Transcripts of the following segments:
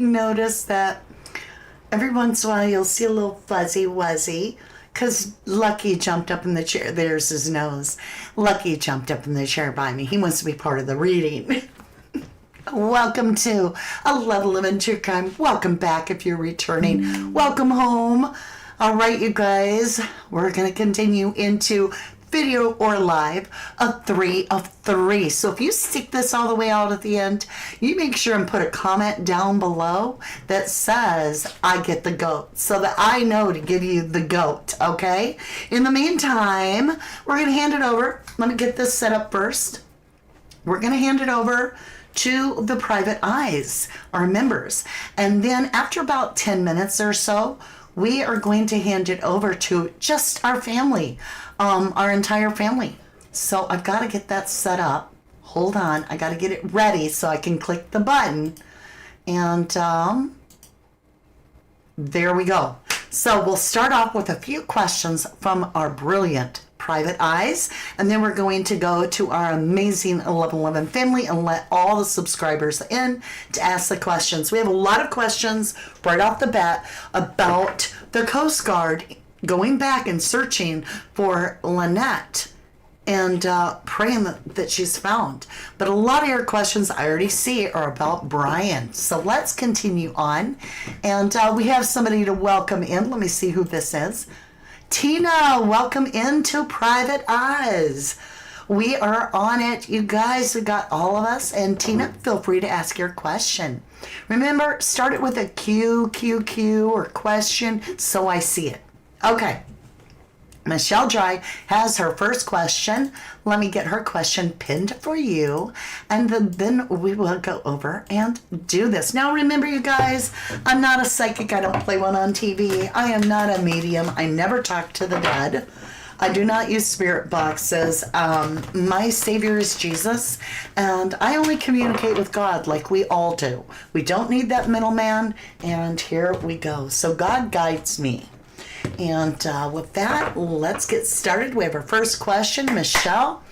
Notice that every once in a while you'll see a little fuzzy wuzzy because Lucky jumped up in the chair. There's his nose. Lucky jumped up in the chair by me. He wants to be part of the reading. Welcome to A Level of True Crime. Welcome back if you're returning. Welcome home. All right, you guys, we're going to continue into video or live a 3 of 3. So if you stick this all the way out at the end, you make sure and put a comment down below that says I get the goat so that I know to give you the goat, okay? In the meantime, we're going to hand it over. Let me get this set up first. We're going to hand it over to the private eyes, our members. And then after about 10 minutes or so, we are going to hand it over to just our family, our entire family. So I've got to get that set up. Hold on. I got to get it ready so I can click the button. And there we go. So we'll start off with a few questions from our brilliant private eyes, and then we're going to go to our amazing 1111 family and let all the subscribers in to ask the questions. We have a lot of questions right off the bat about the Coast Guard going back and searching for Lynette and praying that she's found. But a lot of your questions I already see are about Brian. So let's continue on. And we have somebody to welcome in. Let me see who this is. Tina, welcome into Private Eyes. We are on it. You guys, we got all of us. And Tina, feel free to ask your question. Remember, start it with a Q or question so I see it. Okay. Michelle Dry has her first question. Let me get her question pinned for you. And then we will go over and do this. Now remember, you guys, I'm not a psychic. I don't play one on TV. I am not a medium. I never talk to the dead. I do not use spirit boxes. My savior is Jesus. And I only communicate with God like we all do. We don't need that middleman. And here we go. So God guides me. And with that, let's get started. We have our first question. Michelle,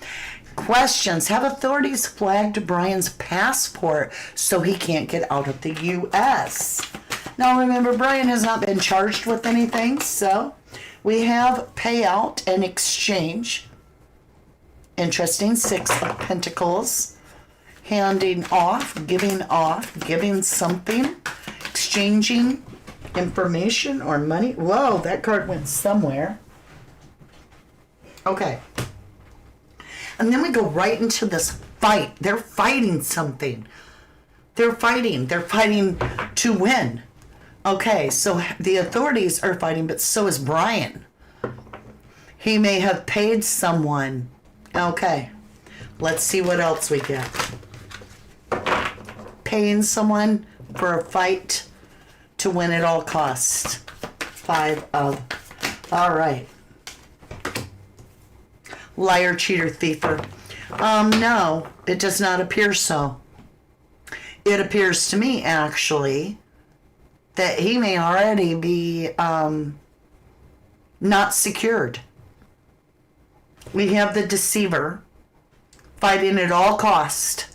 questions. Have authorities flagged Brian's passport so he can't get out of the U.S.? Now remember, Brian has not been charged with anything, so we have payout and exchange. Interesting. 6 of Pentacles. Handing off, giving something, exchanging information or money. Whoa, that card went somewhere. Okay. And then we go right into this fight. They're fighting something. They're fighting to win. Okay, so the authorities are fighting, but so is Brian. He may have paid someone. Okay. Let's see what else we get. Paying someone for a fight to win at all costs. 5 of. All right. Liar, cheater, thiefer. No, it does not appear so. It appears to me, actually, that he may already be not secured. We have the deceiver fighting at all cost,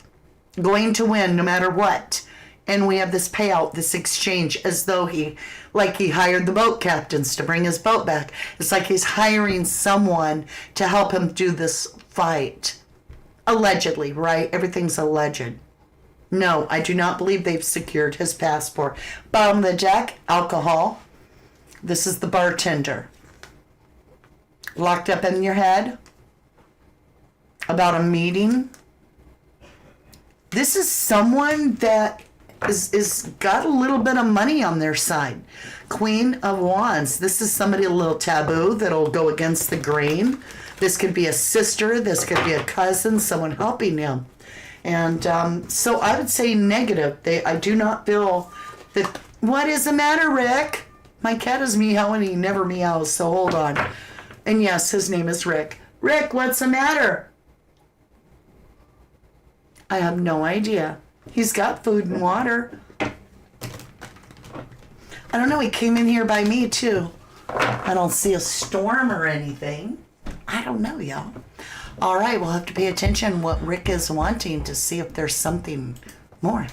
going to win no matter what. And we have this payout, this exchange, as though he hired the boat captains to bring his boat back. It's like he's hiring someone to help him do this fight. Allegedly, right? Everything's alleged. No, I do not believe they've secured his passport. Bottom of the deck, alcohol. This is the bartender. Locked up in your head. About a meeting. This is someone that is got a little bit of money on their side. Queen of Wands. This is somebody a little taboo that'll go against the grain. This could be a sister. This could be a cousin. Someone helping him. And so I would say negative. I do not feel that. What is the matter, Rick? My cat is meowing. He never meows. So hold on. And yes, his name is Rick. Rick, what's the matter? I have no idea. He's got food and water. I don't know. He came in here by me, too. I don't see a storm or anything. I don't know, y'all. All right, we'll have to pay attention what Rick is wanting to see if there's something more.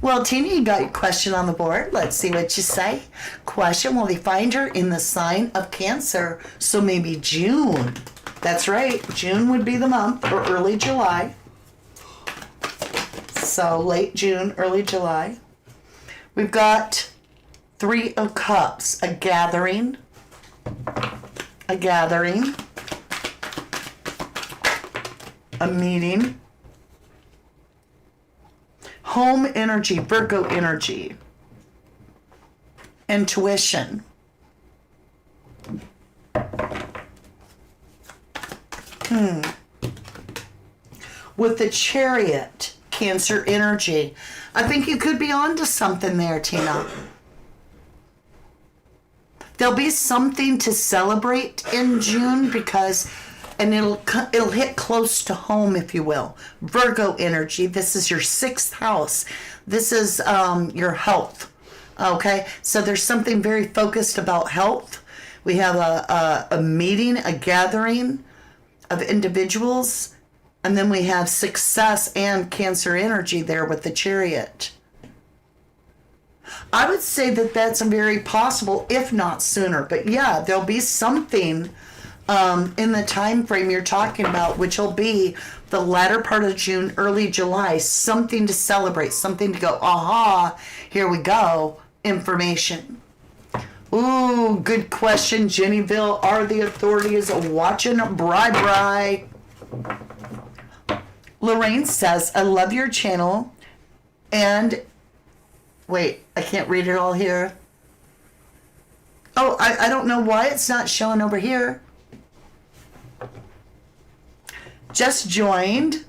Well, Tina, you got your question on the board. Let's see what you say. Question, will they find her in the sign of Cancer? So maybe June. That's right. June would be the month, or early July. So late June, early July. We've got Three of Cups, a gathering, a meeting, home energy, Virgo energy, intuition, with the Chariot, Cancer energy. I think you could be onto something there, Tina. There'll be something to celebrate in June because, and it'll hit close to home, if you will. Virgo energy. This is your 6th house. This is your health. Okay, so there's something very focused about health. We have a meeting, a gathering of individuals, and then we have success and Cancer energy there with the Chariot. I would say that that's very possible, if not sooner. But yeah, there'll be something in the time frame you're talking about, which will be the latter part of June, early July, something to celebrate, something to go, aha, here we go, information. Ooh, good question, Jennyville. Are the authorities watching? Bri? Lorraine says, I love your channel. And wait, I can't read it all here. Oh, I don't know why it's not showing over here. Just joined.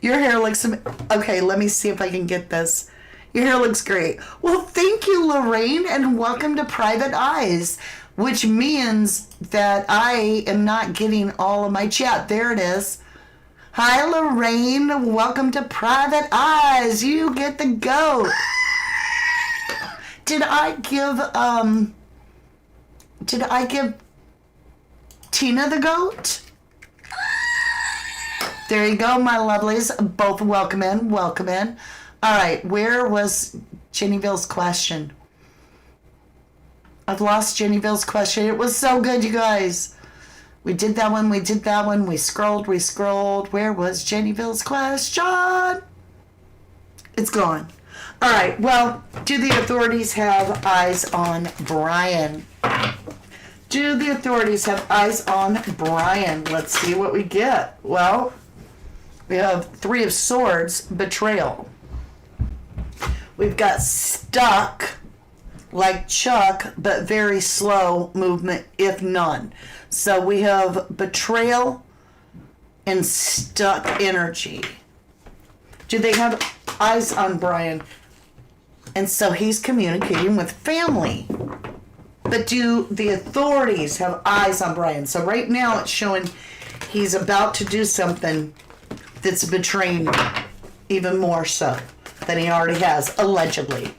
Your hair looks... Okay, let me see if I can get this. Your hair looks great. Well, thank you, Lorraine, and welcome to Private Eyes, which means that I am not getting all of my chat. There it is. Hi, Lorraine. Welcome to Private Eyes. You get the goat. Did I give Tina the goat? There you go, my lovelies. Both welcome in. Welcome in. All right, where was Jennyville's question? I've lost Jennyville's question. It was so good, you guys. We did that one. We scrolled. Where was Jennyville's question? It's gone. All right, well, do the authorities have eyes on Brian? Do the authorities have eyes on Brian? Let's see what we get. Well, we have 3 of Swords, betrayal. We've got stuck, like Chuck, but very slow movement, if none. So we have betrayal and stuck energy. Do they have eyes on Brian? And so he's communicating with family. But do the authorities have eyes on Brian? So right now it's showing he's about to do something that's betraying even more so than he already has, allegedly.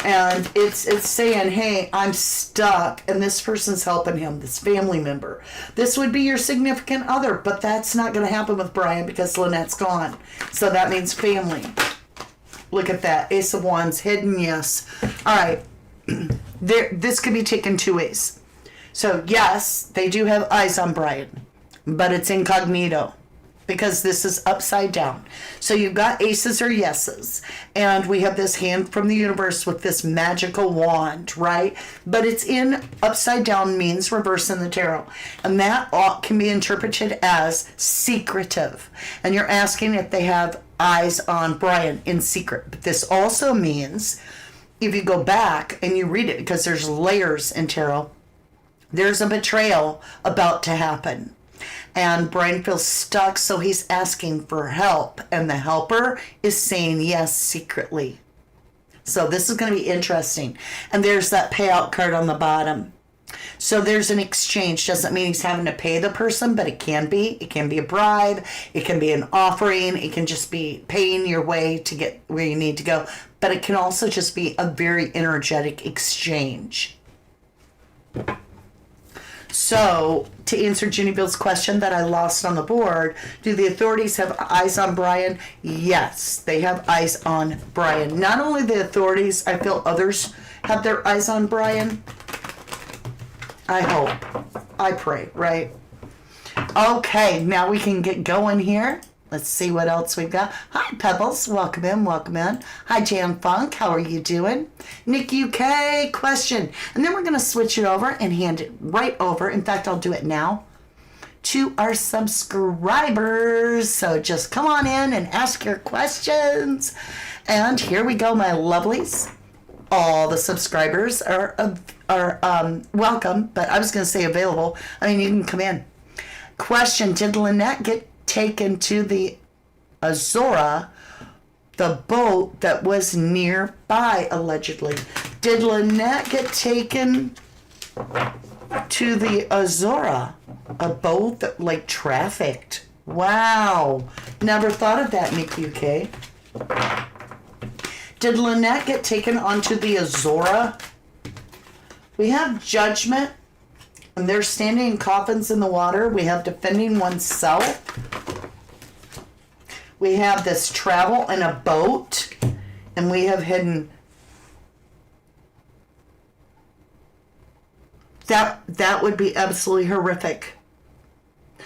And it's saying, hey, I'm stuck, and this person's helping him, this family member. This would be your significant other, but that's not going to happen with Brian because Lynette's gone. So that means family. Look at that. Ace of Wands, hidden, yes. All right. This could be taken 2 ways. So, yes, they do have eyes on Brian, but it's incognito because this is upside down. So you've got aces or yeses, and we have this hand from the universe with this magical wand, right? But it's in upside down, means reverse in the tarot. And that can be interpreted as secretive. And you're asking if they have eyes on Brian in secret. But this also means, if you go back and you read it, because there's layers in tarot, there's a betrayal about to happen. And Brian feels stuck, so he's asking for help. And the helper is saying yes secretly. So this is going to be interesting. And there's that payout card on the bottom. So there's an exchange. Doesn't mean he's having to pay the person, but it can be. It can be a bribe. It can be an offering. It can just be paying your way to get where you need to go. But it can also just be a very energetic exchange. So, to answer Ginny Bill's question that I lost on the board, do the authorities have eyes on Brian? Yes, they have eyes on Brian. Not only the authorities, I feel others have their eyes on Brian. I hope. I pray, right? Okay, now we can get going here. Let's see what else we've got. Hi, Pebbles. Welcome in, welcome in. Hi, Jan Funk. How are you doing? Nick UK, question. And then we're going to switch it over and hand it right over. In fact, I'll do it now to our subscribers. So just come on in and ask your questions. And here we go, my lovelies. All the subscribers are welcome, but I was going to say available. I mean, you can come in. Question, did Lynette get taken to the Azora, the boat that was nearby, allegedly? Did Lynette get taken to the Azora, a boat that, like, trafficked? Wow. Never thought of that, Nick UK. Did Lynette get taken onto the Azora? We have judgment, and they're standing in coffins in the water. We have defending oneself. We have this travel in a boat, and we have hidden. That would be absolutely horrific.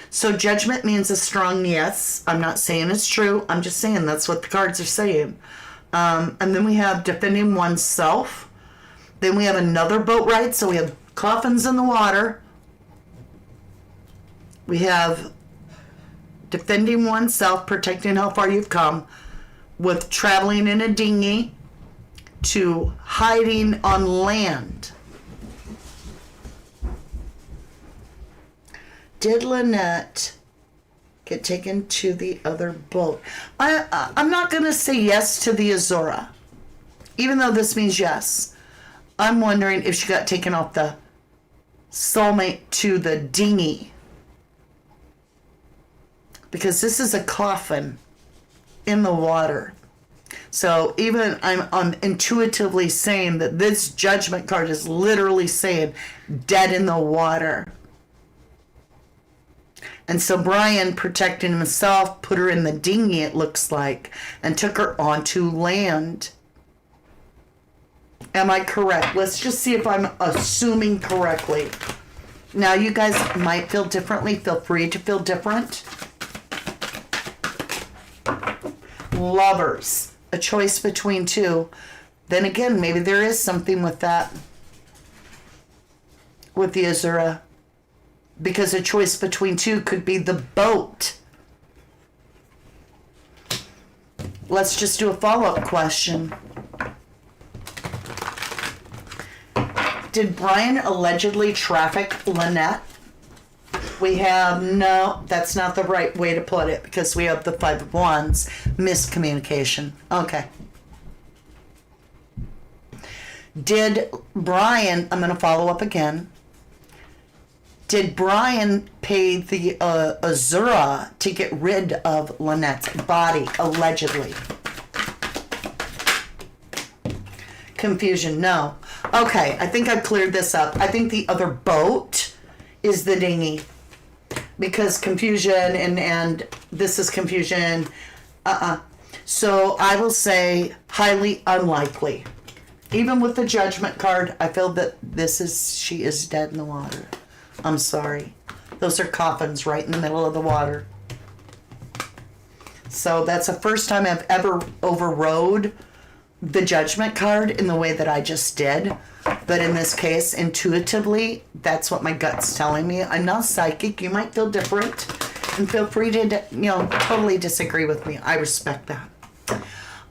So judgment means a strong yes. I'm not saying it's true. I'm just saying that's what the cards are saying. And then we have defending oneself. Then we have another boat ride. So we have coffins in the water. We have defending oneself, protecting how far you've come, with traveling in a dinghy to hiding on land. Did Lynette get taken to the other boat? I'm not going to say yes to the Azora, even though this means yes. I'm wondering if she got taken off the Soulmate to the dinghy. Because this is a coffin in the water. So even I'm intuitively saying that this judgment card is literally saying dead in the water. And so Brian, protecting himself, put her in the dinghy, it looks like, and took her onto land. Am I correct? Let's just see if I'm assuming correctly. Now, you guys might feel differently. Feel free to feel different. Lovers, a choice between two. Then again, maybe there is something with that, with the Azura, because a choice between two could be the boat. Let's just do a follow-up question. Did Brian allegedly traffic Lynette? We have, no, that's not the right way to put it, because we have the Five of Wands, miscommunication. Okay. Did Brian, I'm going to follow up again. Did Brian pay the Azura to get rid of Lynette's body, allegedly? Confusion, no. Okay, I think I've cleared this up. I think the other boat is the dinghy. Because confusion and this is confusion. So I will say highly unlikely. Even with the judgment card, I feel that she is dead in the water. I'm sorry. Those are coffins right in the middle of the water. So that's the first time I've ever overrode the judgment card in the way that I just did. But in this case, intuitively, that's what my gut's telling me. I'm not psychic. You might feel different. And feel free to, totally disagree with me. I respect that.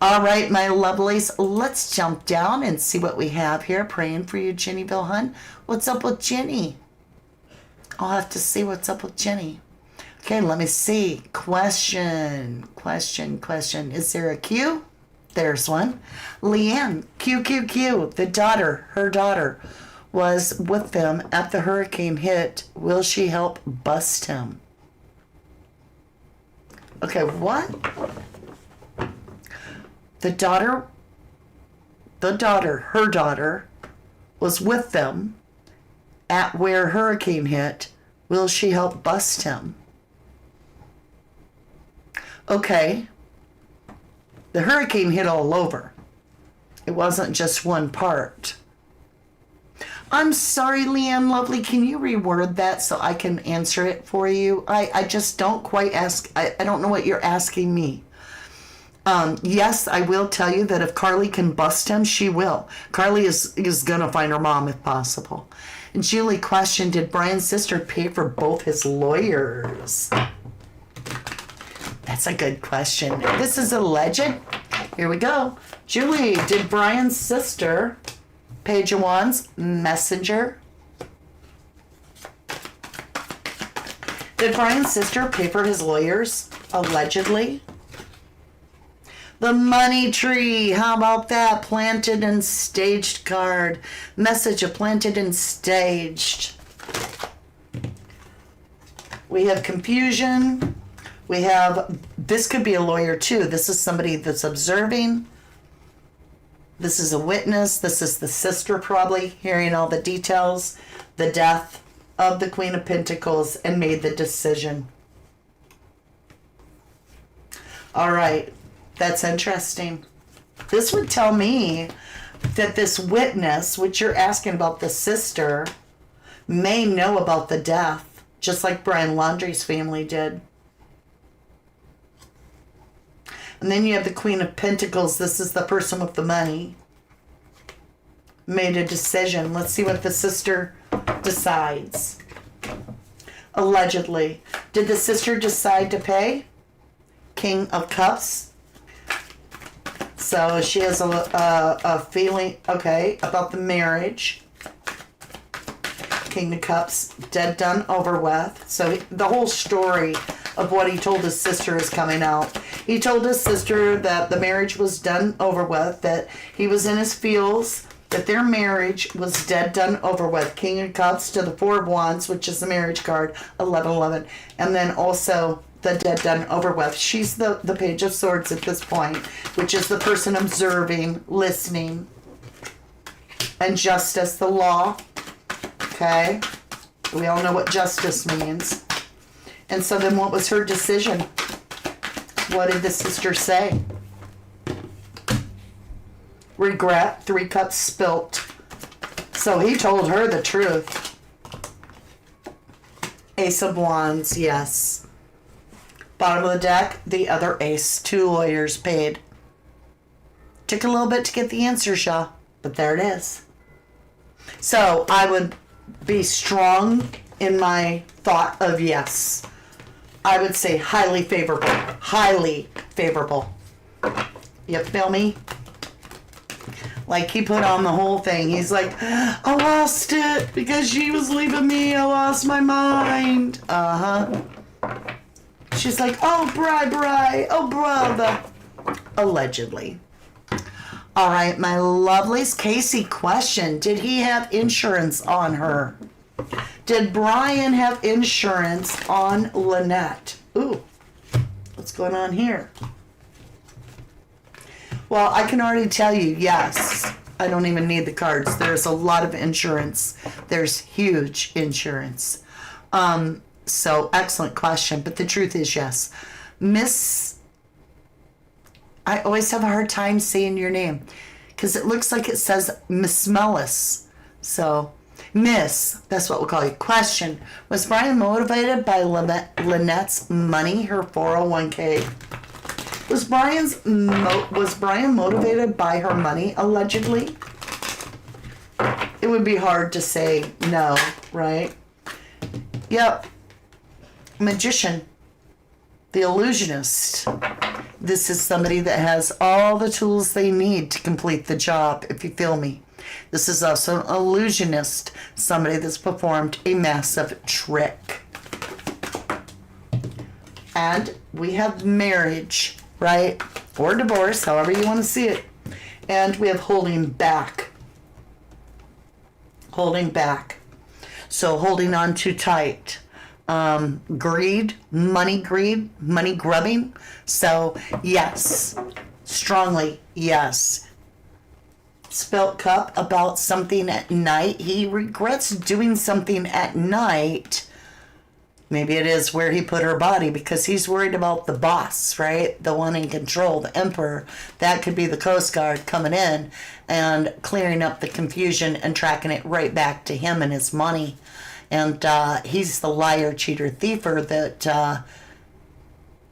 All right, my lovelies, let's jump down and see what we have here. Praying for you, Jenny Bill Hunt. What's up with Jenny? I'll have to see what's up with Jenny. Okay, let me see. Question. Is there a Q? There's one. Leanne, Q. Her daughter, was with them at the hurricane hit. Will she help bust him? Okay, what? Her daughter was with them at where hurricane hit, will she help bust him? Okay. The hurricane hit all over. It wasn't just one part. I'm sorry, Leanne Lovely. Can you reword that so I can answer it for you? I just don't quite ask. I don't know what you're asking me. Yes, I will tell you that if Carly can bust him, she will. Carly is going to find her mom if possible. And Julie questioned, did Brian's sister pay for both his lawyers? That's a good question. This is alleged. Here we go. Julie, did Brian's sister, page of wands, messenger? Did Brian's sister pay for his lawyers? Allegedly. The money tree. How about that? Planted and staged card. Message of planted and staged. We have confusion. We have, this could be a lawyer too. This is somebody that's observing. This is a witness. This is the sister probably hearing all the details. The death of the Queen of Pentacles and made the decision. All right. That's interesting. This would tell me that this witness, which you're asking about the sister, may know about the death, just like Brian Laundrie's family did. And then you have the Queen of Pentacles. This is the person with the money. Made a decision. Let's see what the sister decides. Allegedly. Did the sister decide to pay? King of Cups. So she has a feeling, okay, about the marriage. King of Cups, dead, done, over with. So the whole story of what he told his sister is coming out. He told his sister that the marriage was done, over with, that he was in his feels, that their marriage was dead, done, over with. King of Cups to the Four of Wands, which is the marriage card, 1111. And then also the dead, done, over with. She's the Page of Swords at this point, which is the person observing, listening, and justice, the law. Okay? We all know what justice means. And so then what was her decision? What did the sister say? Regret, 3 cups spilt. So he told her the truth. Ace of Wands, yes. Bottom of the deck, the other ace. 2 lawyers paid. Took a little bit to get the answer, Shaw, but there it is. So I would be strong in my thought of yes. I would say highly favorable. Highly favorable. You feel me? Like he put on the whole thing. He's like, I lost it because she was leaving me. I lost my mind. Uh-huh. She's like, oh, bri, oh, brother. Allegedly. All right, my lovelies. Casey question, did he have insurance on her? Did Brian have insurance on Lynette? Ooh, what's going on here? Well, I can already tell you, yes. I don't even need the cards. There's a lot of insurance. There's huge insurance. So, excellent question. But the truth is, yes. Miss, I always have a hard time saying your name because it looks like it says Miss Mellis. So, Miss, that's what we'll call you. Question, was Brian motivated by Lynette's money, her 401k? Was Brian motivated by her money, allegedly? It would be hard to say no, right? Yep. Magician. The illusionist. This is somebody that has all the tools they need to complete the job, if you feel me. This is also an illusionist, somebody that's performed a massive trick. And we have marriage, right? Or divorce, however you want to see it. And we have holding back. Holding back. So holding on too tight. Greed, money grubbing. So yes, strongly yes. spilt cup about something at night. He regrets doing something at night. Maybe it is where he put her body, because he's worried about the boss, right? The one in control, the emperor. That could be the Coast Guard coming in and clearing up the confusion and tracking it right back to him and his money. And he's the liar, cheater, thiefer that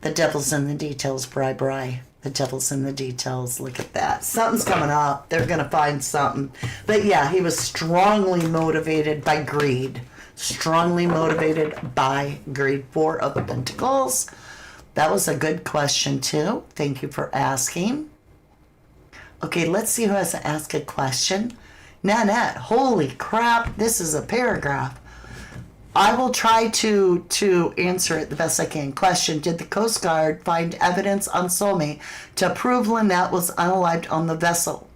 the devil's in the details, bri. The devil's in the details. Look at that. Something's coming up. They're going to find something. But yeah, he was strongly motivated by greed. Strongly motivated by greed. 4 of Pentacles. That was a good question too. Thank you for asking. Okay, let's see who has to ask a question. Nanette, holy crap, this is a paragraph. I will try to answer it the best I can. Question, did the Coast Guard find evidence on Soulmate to prove Lynette was unalived on the vessel?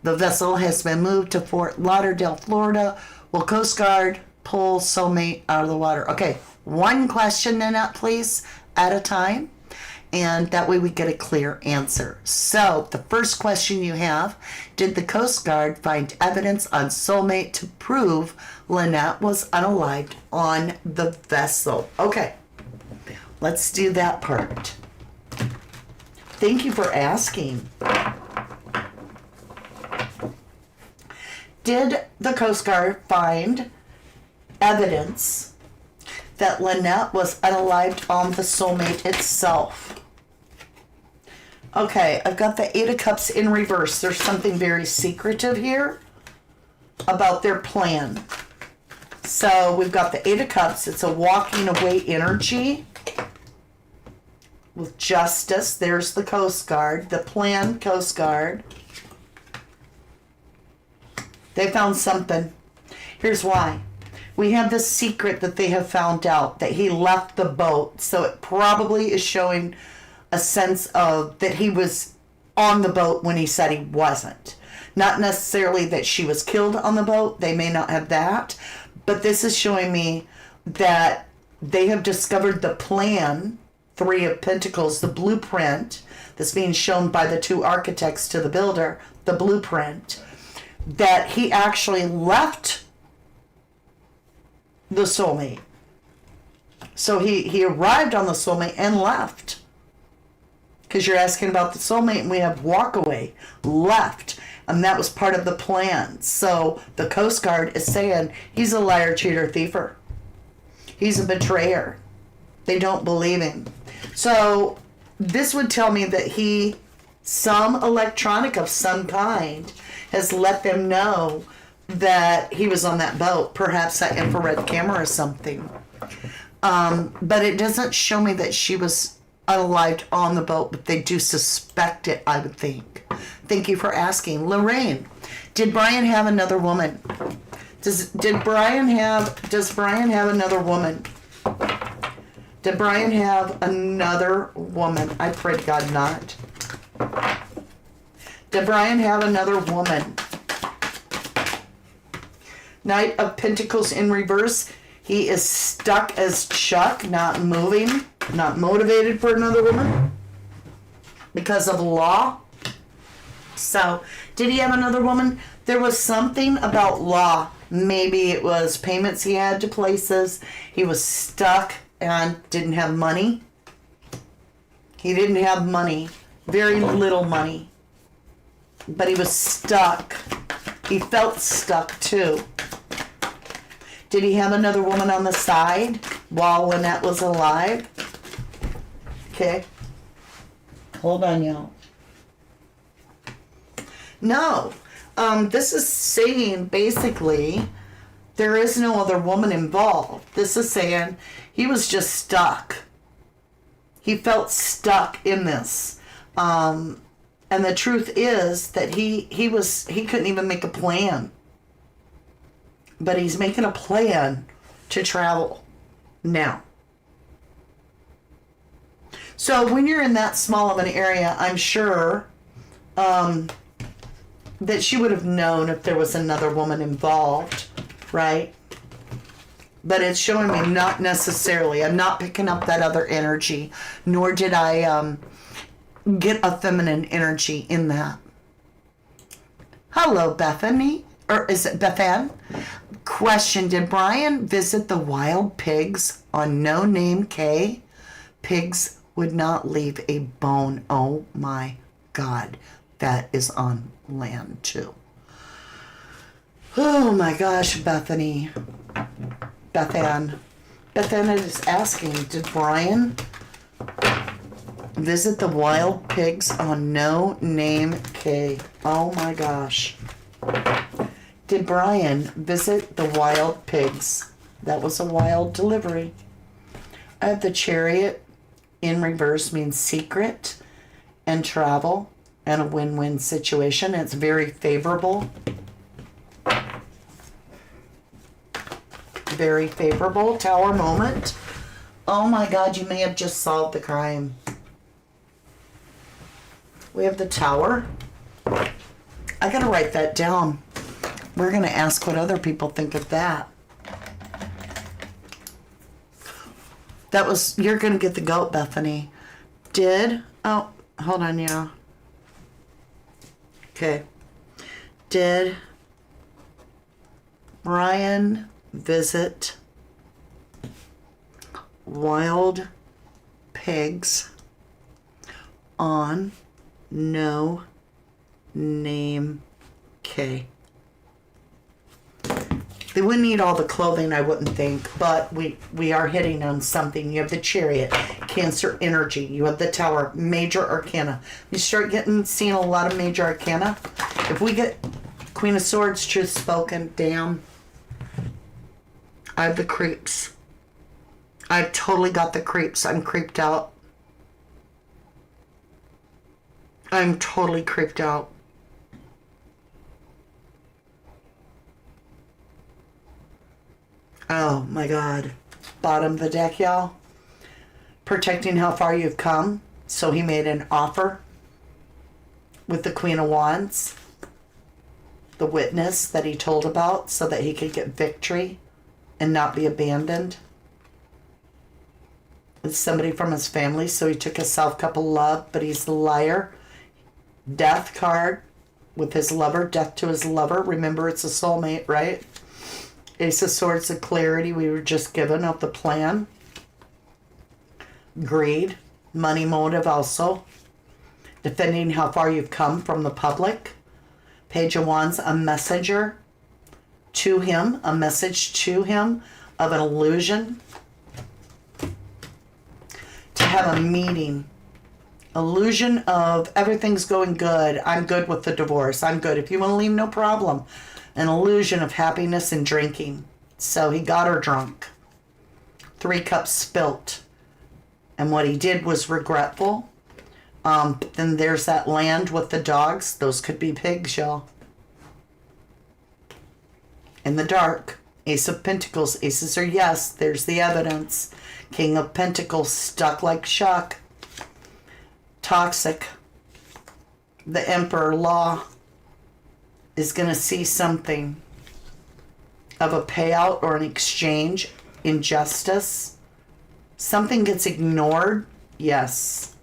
The vessel has been moved to Fort Lauderdale, Florida. Will Coast Guard pull Soulmate out of the water? Okay, one question, Nanette, please, at a time. And that way we get a clear answer. So the first question you have, did the Coast Guard find evidence on Soulmate to prove Lynette was unalived on the vessel? Okay, let's do that part. Thank you for asking. Did the Coast Guard find evidence that Lynette was unalived on the Soulmate itself? Okay, I've got the 8 of Cups in reverse. There's something very secretive here about their plan. So we've got the 8 of Cups. It's a walking away energy with justice. There's the Coast Guard, the plan Coast Guard. They found something. Here's why. We have this secret that they have found out, that he left the boat. So it probably is showing a sense of that he was on the boat when he said he wasn't. Not necessarily that she was killed on the boat. They may not have that. But this is showing me that they have discovered the plan, 3 of Pentacles, the blueprint that's being shown by the 2 architects to the builder, the blueprint, that he actually left the Soulmate. So he arrived on the Soulmate and left. Because you're asking about the Soulmate, and we have walk away, left. And that was part of the plan. So the Coast Guard is saying he's a liar, cheater, thiefer. He's a betrayer. They don't believe him. So this would tell me that some electronic of some kind has let them know that he was on that boat. Perhaps that infrared camera or something. But it doesn't show me that she was unalived on the boat, but they do suspect it, I would think. Thank you for asking. Lorraine, did Brian have another woman? Does Brian have another woman? Did Brian have another woman? I pray to God not. Did Brian have another woman? Knight of Pentacles in reverse. He is stuck as Chuck, not moving, not motivated for another woman because of law. So, did he have another woman? There was something about law. Maybe it was payments he had to places. He was stuck and didn't have money. He didn't have money. Very little money. But he was stuck. He felt stuck too. Did he have another woman on the side while Lynette was alive? Okay. Hold on, y'all. No. This is saying, basically, there is no other woman involved. This is saying he was just stuck. He felt stuck in this. And the truth is that he couldn't even make a plan. But he's making a plan to travel now. So when you're in that small of an area, I'm sure that she would have known if there was another woman involved, right? But it's showing me not necessarily. I'm not picking up that other energy, nor did I get a feminine energy in that. Hello, Bethany. Or is it Bethan? Question: did Brian visit the wild pigs on No Name Cay? Pigs would not leave a bone. Oh my God. That is on land too. Oh my gosh, Bethany. Bethan. Bethan is asking, did Brian visit the wild pigs on No Name Cay? Oh my gosh. Did Brian visit the wild pigs? That was a wild delivery. I have the Chariot in reverse means secret and travel and a win-win situation. It's very favorable. Very favorable. Tower moment. Oh my God, you may have just solved the crime. We have the Tower. I gotta write that down. We're gonna ask what other people think of that. That was, you're gonna get the goat, Bethany. Oh, hold on, yeah. Okay. Did Brian visit wild pigs on No Name Cay? They wouldn't eat all the clothing, I wouldn't think, but we are hitting on something. You have the Chariot, Cancer energy. You have the Tower, Major Arcana. You start seeing a lot of Major Arcana. If we get Queen of Swords, Truth Spoken, damn. I have the creeps. I've totally got the creeps. I'm creeped out. I'm totally creeped out. Oh my God. Bottom of the deck, y'all. Protecting how far you've come. So he made an offer with the Queen of Wands. The witness that he told about so that he could get victory and not be abandoned. It's somebody from his family, so he took a self-cup of love, but he's the liar. Death card with his lover, death to his lover. Remember, it's a soulmate, right? Ace of Swords, the clarity we were just given of the plan. Greed, money motive also. Defending how far you've come from the public. Page of Wands, a messenger to him, a message to him of an illusion. To have a meeting. Illusion of everything's going good. I'm good with the divorce. I'm good. If you want to leave, no problem. An illusion of happiness and drinking. So he got her drunk. 3 cups spilt. And what he did was regretful. Then there's that land with the dogs. Those could be pigs, y'all. In the dark. Ace of Pentacles. Aces are yes. There's the evidence. King of Pentacles. Stuck like Shuck. Toxic. The Emperor Law is going to see something of a payout or an exchange, injustice. Something gets ignored. Yes.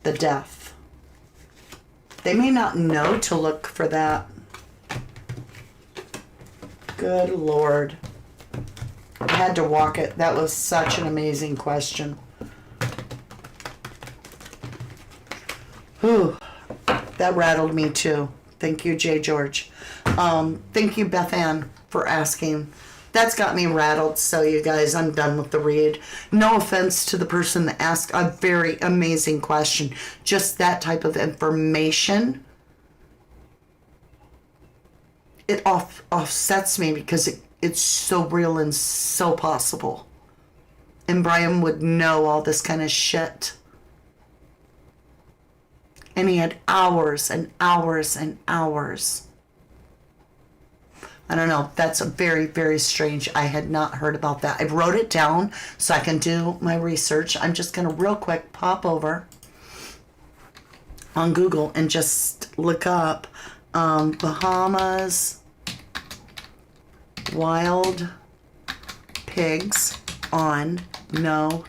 The Death. They may not know to look for that. Good Lord. I had to walk it. That was such an amazing question. Whew. That rattled me too. Thank you, J. George. Thank you, Beth Ann, for asking. That's got me rattled, so you guys, I'm done with the read. No offense to the person that asked a very amazing question. Just that type of information, it offsets me because it's so real and so possible. And Brian would know all this kind of shit. And he had hours and hours and hours. I don't know. That's very, very strange. I had not heard about that. I wrote it down so I can do my research. I'm just going to real quick pop over on Google and just look up Bahamas wild pigs on No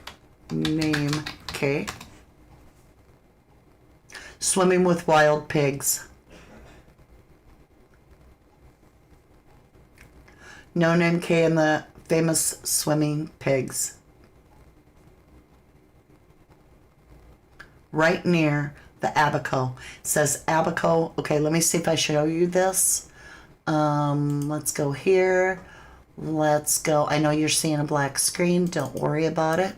Name Cay. Swimming with wild pigs. No Name Cay and the famous swimming pigs. Right near the Abaco. It says Abaco. Okay, let me see if I show you this. Let's go here. Let's go. I know you're seeing a black screen. Don't worry about it.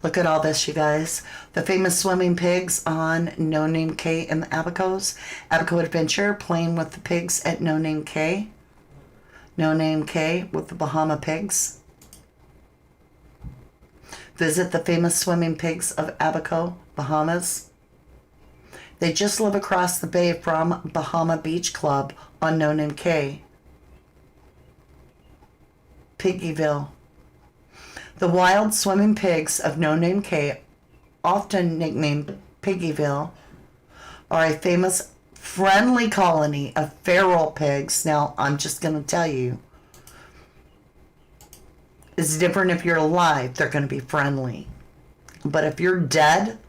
Look at all this, you guys. The famous swimming pigs on No Name Cay and the Abacos. Abaco Adventure, playing with the pigs at No Name Cay. No Name Cay with the Bahama pigs. Visit the famous swimming pigs of Abaco, Bahamas. They just live across the bay from Bahama Beach Club on No Name Cay. Piggyville. The wild swimming pigs of No Name Cay, often nicknamed Piggyville, are a famous friendly colony of feral pigs. Now, I'm just going to tell you, it's different if you're alive. They're going to be friendly. But if you're dead,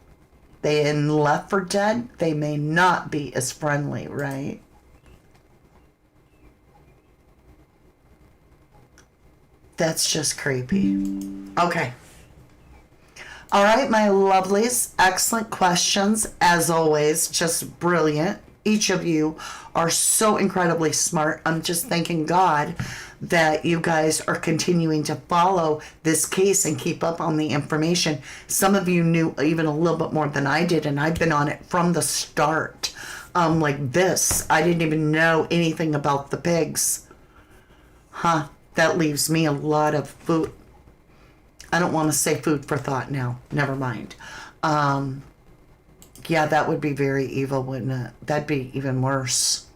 and left for dead, they may not be as friendly, right? That's just creepy. Okay. All right, my lovelies. Excellent questions, as always. Just brilliant. Each of you are so incredibly smart. I'm just thanking God that you guys are continuing to follow this case and keep up on the information. Some of you knew even a little bit more than I did, and I've been on it from the start. Like this. I didn't even know anything about the pigs. Huh. That leaves me a lot of food. I don't want to say food for thought now. Never mind. Yeah, that would be very evil, wouldn't it? That'd be even worse.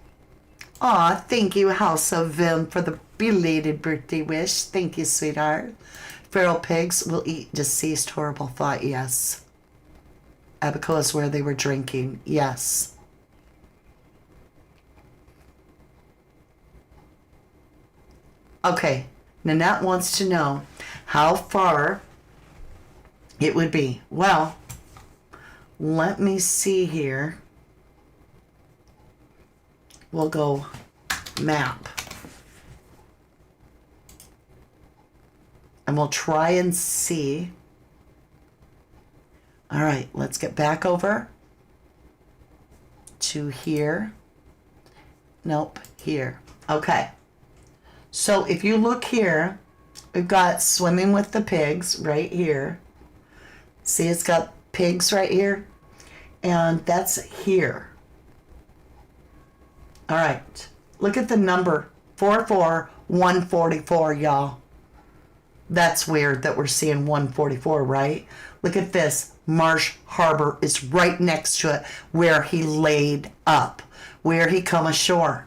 Aw, thank you, House of Vim, for the belated birthday wish. Thank you, sweetheart. Feral pigs will eat deceased. Horrible thought, yes. Abaco is where they were drinking, yes. Okay, Nanette wants to know how far it would be. Well, let me see here. We'll go map. And we'll try and see. All right, let's get back over to here. Nope, here. Okay. So if you look here, we've got swimming with the pigs right here. See, it's got pigs right here. And that's here. All right. Look at the number 44144, y'all. That's weird that we're seeing 144, right? Look at this. Marsh Harbor is right next to it where he laid up, where he come ashore.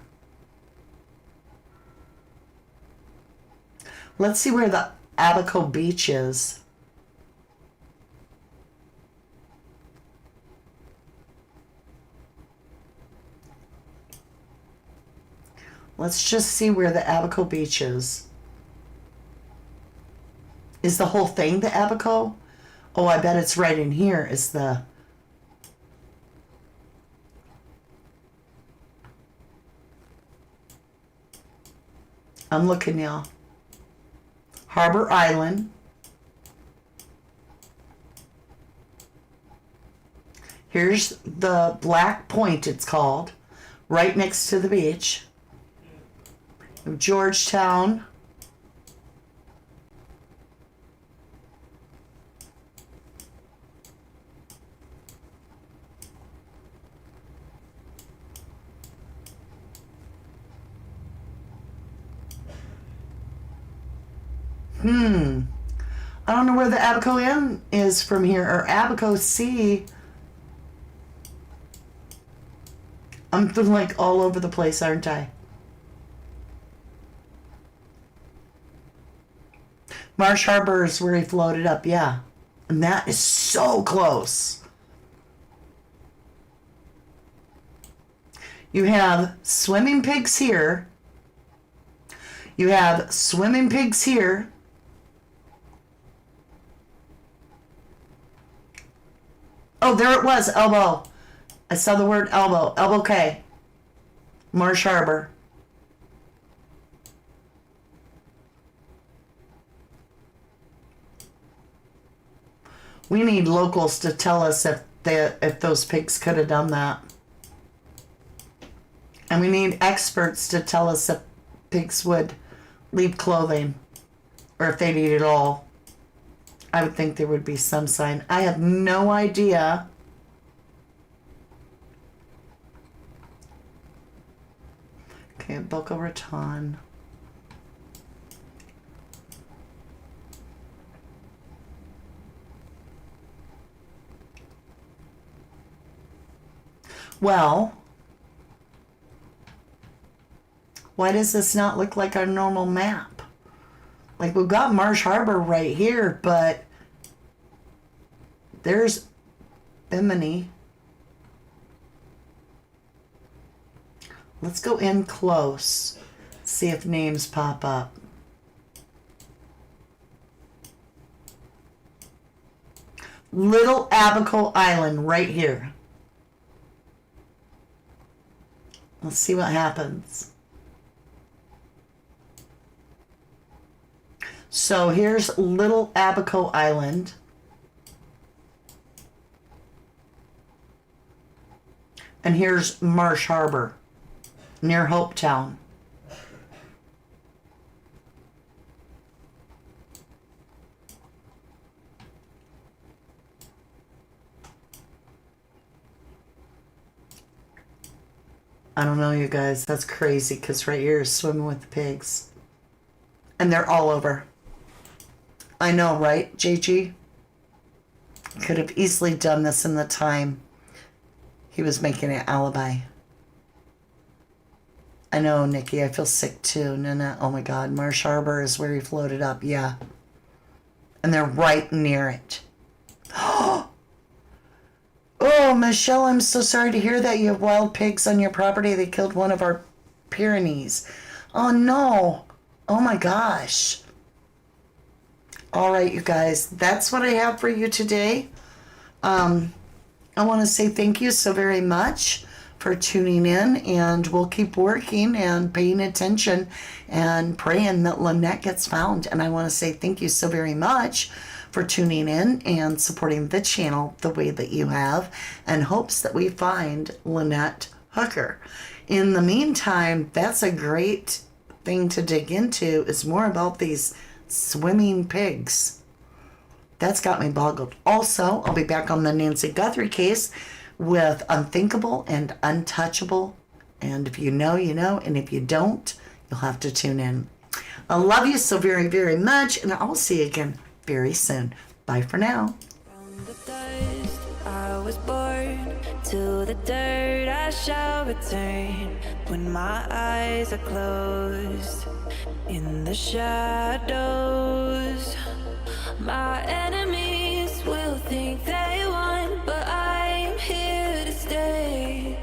Let's see where the Abaco Beach is. Let's just see where the Abaco Beach is. Is the whole thing the Abaco? Oh, I bet it's right in here is the... I'm looking, y'all. Harbor Island. Here's the Black Point, it's called, right next to the beach. Georgetown. I don't know where the Abaco M is from here, or Abaco C. I'm like all over the place, aren't I? Marsh Harbor is where he floated up, yeah. And that is so close. You have swimming pigs here. You have swimming pigs here. Oh, there it was, Elbow. I saw the word Elbow. Elbow Cay. Marsh Harbor. We need locals to tell us if those pigs could have done that. And we need experts to tell us if pigs would leave clothing or if they'd eat it all. I would think there would be some sign. I have no idea. Okay, Boca Raton. Well, why does this not look like our normal map? Like, we've got Marsh Harbor right here, but there's Bimini. Let's go in close, see if names pop up. Little Abaco Island right here. Let's see what happens. So here's Little Abaco Island. And here's Marsh Harbor, near Hopetown. I don't know, you guys. That's crazy, because right here is Swimming with the Pigs. And they're all over. I know, right, JG? Could have easily done this in the time he was making an alibi. I know, Nikki. I feel sick, too. Nana, oh, my God. Marsh Harbor is where he floated up. Yeah. And they're right near it. Oh, Michelle, I'm so sorry to hear that you have wild pigs on your property. They killed one of our Pyrenees. Oh, no. Oh, my gosh. All right, you guys. That's what I have for you today. I want to say thank you so very much for tuning in, and we'll keep working and paying attention and praying that Lynette gets found. And I want to say thank you so very much for tuning in and supporting the channel the way that you have, and hopes that we find Lynette Hooker. In the meantime, that's a great thing to dig into, is more about these swimming pigs. That's got me boggled. Also, I'll be back on the Nancy Guthrie case with Unthinkable and Untouchable. And if you know, you know. And if you don't, you'll have to tune in. I love you so very, very much. And I'll see you again very soon. Bye for now. From the dust I was born, to the dirt I shall return. When my eyes are closed, in the shadows, my enemies will think they won, but I am here to stay.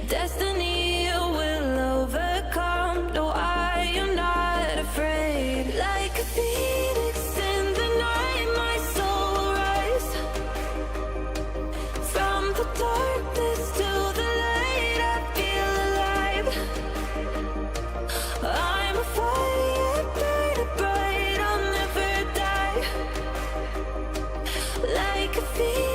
Destiny will overcome. No, I am not afraid. Like a phoenix in the night, my soul will rise. From the darkness to the light, I feel alive. I'm a fire, burning bright, I'll never die. Like a phoenix.